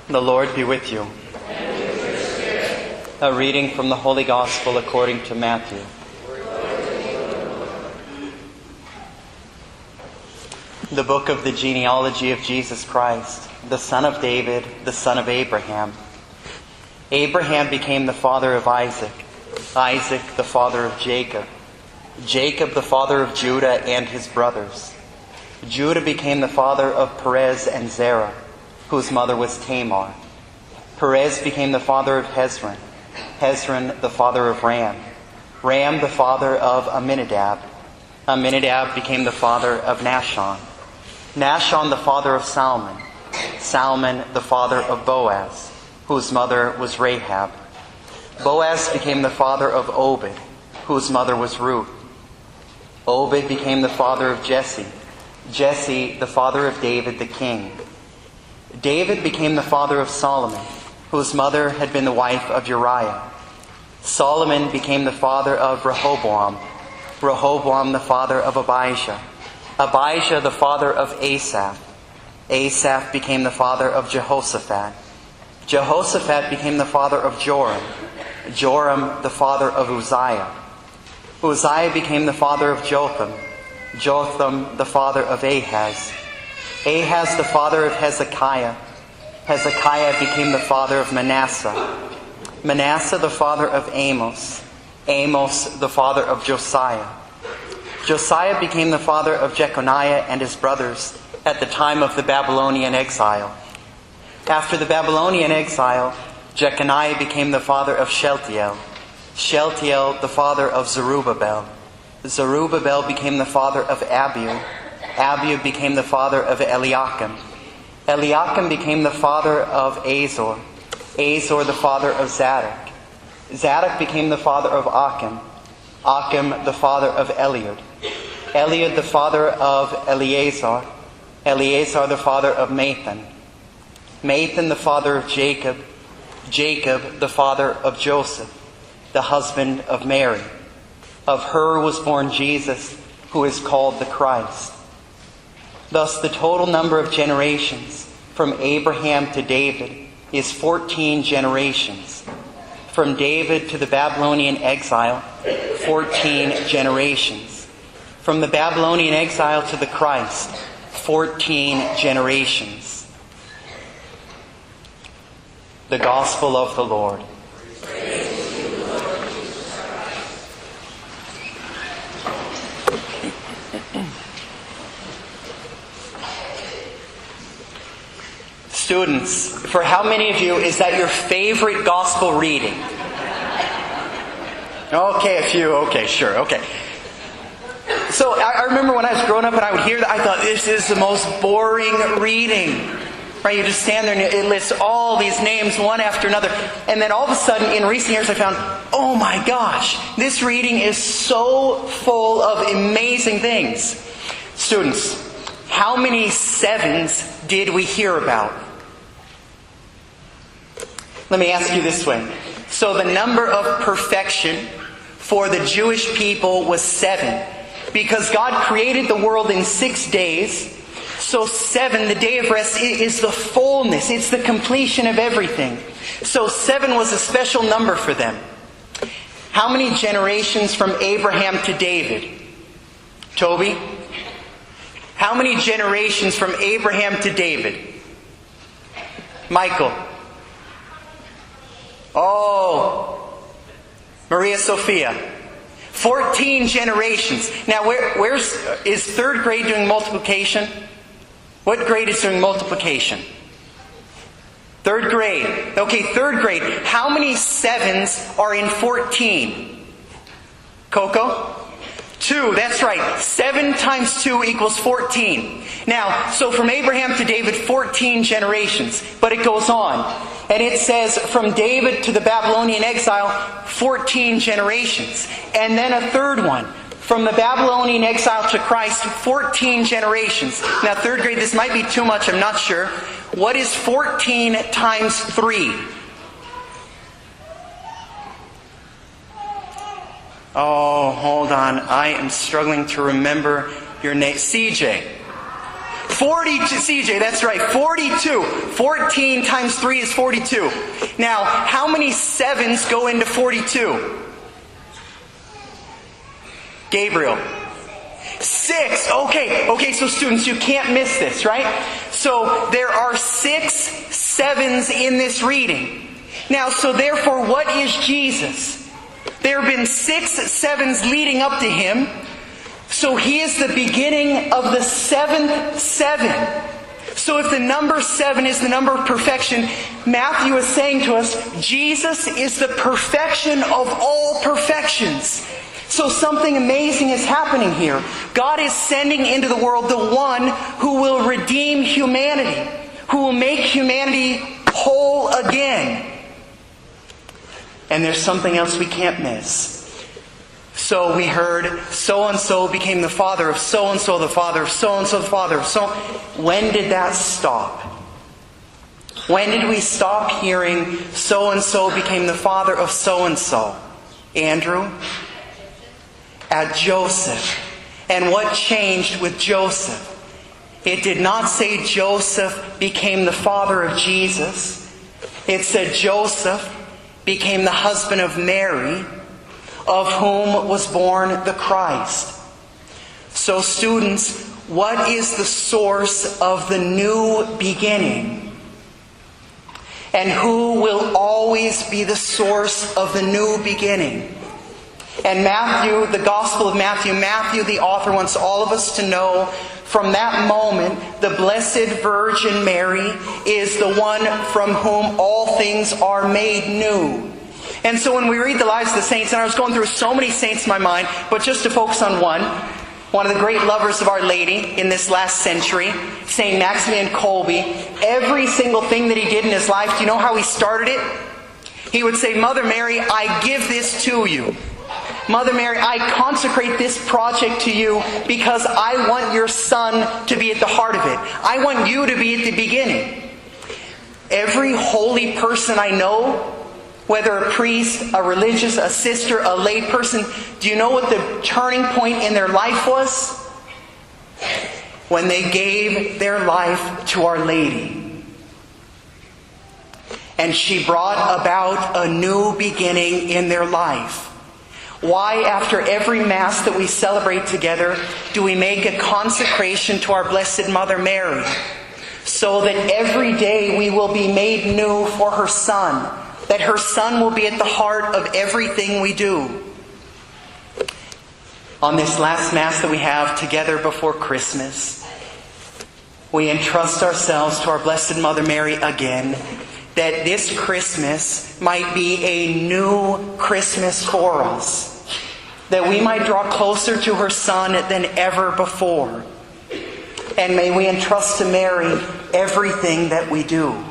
The Lord be with you. And with your spirit. A reading from the Holy Gospel according to Matthew. The book of the genealogy of Jesus Christ, the son of David, the son of Abraham. Abraham became the father of Isaac, Isaac the father of Jacob, Jacob the father of Judah and his brothers. Judah became the father of Perez and Zerah, whose mother was Tamar. Perez became the father of Hezron, Hezron the father of Ram, Ram the father of Amminadab, Amminadab became the father of Nahshon, Nahshon the father of Salmon, Salmon the father of Boaz, whose mother was Rahab. Boaz became the father of Obed, whose mother was Ruth. Obed became the father of Jesse, Jesse the father of David the king. David became the father of Solomon, whose mother had been the wife of Uriah. Solomon became the father of Rehoboam, Rehoboam the father of Abijah, Abijah the father of Asaph. Asaph became the father of Jehoshaphat. Jehoshaphat became the father of Joram, Joram the father of Uzziah. Uzziah became the father of Jotham, Jotham the father of Ahaz. Ahaz the father of Hezekiah. Hezekiah became the father of Manasseh. Manasseh the father of Amos. Amos the father of Josiah. Josiah became the father of Jeconiah and his brothers at the time of the Babylonian exile. After the Babylonian exile, Jeconiah became the father of Shealtiel. Shealtiel the father of Zerubbabel. Zerubbabel became the father of Abiud. Abiud became the father of Eliakim. Eliakim became the father of Azor. Azor the father of Zadok. Zadok became the father of Achim. Achim the father of Eliud. Eliud the father of Eleazar. Eleazar the father of Mathan. Mathan the father of Jacob. Jacob the father of Joseph, the husband of Mary. Of her was born Jesus, who is called the Christ. Thus the total number of generations from Abraham to David is 14 generations. From David to the Babylonian exile, 14 generations. From the Babylonian exile to the Christ, 14 generations. The Gospel of the Lord. Students, for how many of you is that your favorite gospel reading? Okay, a few. Okay, sure. Okay. So I remember when I was growing up and I would hear that, I thought this is the most boring reading. Right? You just stand there and it lists all these names one after another. And then all of a sudden, in recent years, I found, oh my gosh, this reading is so full of amazing things. Students, how many sevens did we hear about? Let me ask you this way. So the number of perfection for the Jewish people was 7. Because God created the world in 6 days. So 7, the day of rest, is the fullness. It's the completion of everything. So 7 was a special number for them. How many generations from Abraham to David? Toby? How many generations from Abraham to David? Michael? Oh, Maria Sophia. 14 generations. Now, is 3rd grade doing multiplication? What grade is doing multiplication? 3rd grade. Okay, 3rd grade. How many 7s are in 14? Coco? 2, that's right. 7 times 2 equals 14. Now, so from Abraham to David, 14 generations. But it goes on. And it says from David to the Babylonian exile, 14 generations. And then a 3rd one. From the Babylonian exile to Christ, 14 generations. Now, 3rd grade, this might be too much, I'm not sure. What is 14 times 3? Oh, hold on. I am struggling to remember your name. CJ. 42, CJ, that's right, 42. 14 times 3 is 42. Now, how many 7s go into 42? Gabriel. 6. Okay, so students, you can't miss this, right? So there are 6 7s in this reading. Now, so therefore, what is Jesus? There have been 6 7s leading up to him. So he is the beginning of the 7th 7. So if the number 7 is the number of perfection, Matthew is saying to us, Jesus is the perfection of all perfections. So something amazing is happening here. God is sending into the world the one who will redeem humanity, who will make humanity whole again. And there's something else we can't miss. So we heard, so-and-so became the father of so-and-so, the father of so-and-so, the father of so. When did that stop? When did we stop hearing, so-and-so became the father of so-and-so? Andrew? At Joseph. And what changed with Joseph? It did not say Joseph became the father of Jesus. It said Joseph became the husband of Mary, of whom was born the Christ. So students, what is the source of the new beginning? And who will always be the source of the new beginning? And Matthew, the Gospel of Matthew, the author wants all of us to know from that moment, the Blessed Virgin Mary is the one from whom all things are made new. And so when we read the lives of the saints, and I was going through so many saints in my mind, but just to focus on one of the great lovers of Our Lady in this last century, St. Maximilian Kolbe, every single thing that he did in his life, do you know how he started it? He would say, Mother Mary, I give this to you. Mother Mary, I consecrate this project to you because I want your Son to be at the heart of it. I want you to be at the beginning. Every holy person I know, whether a priest, a religious, a sister, a lay person, do you know what the turning point in their life was? When they gave their life to Our Lady. And she brought about a new beginning in their life. Why, after every Mass that we celebrate together, do we make a consecration to our Blessed Mother Mary? So that every day we will be made new for her Son. That her Son will be at the heart of everything we do. On this last Mass that we have together before Christmas, we entrust ourselves to our Blessed Mother Mary again, that this Christmas might be a new Christmas for us. That we might draw closer to her Son than ever before. And may we entrust to Mary everything that we do.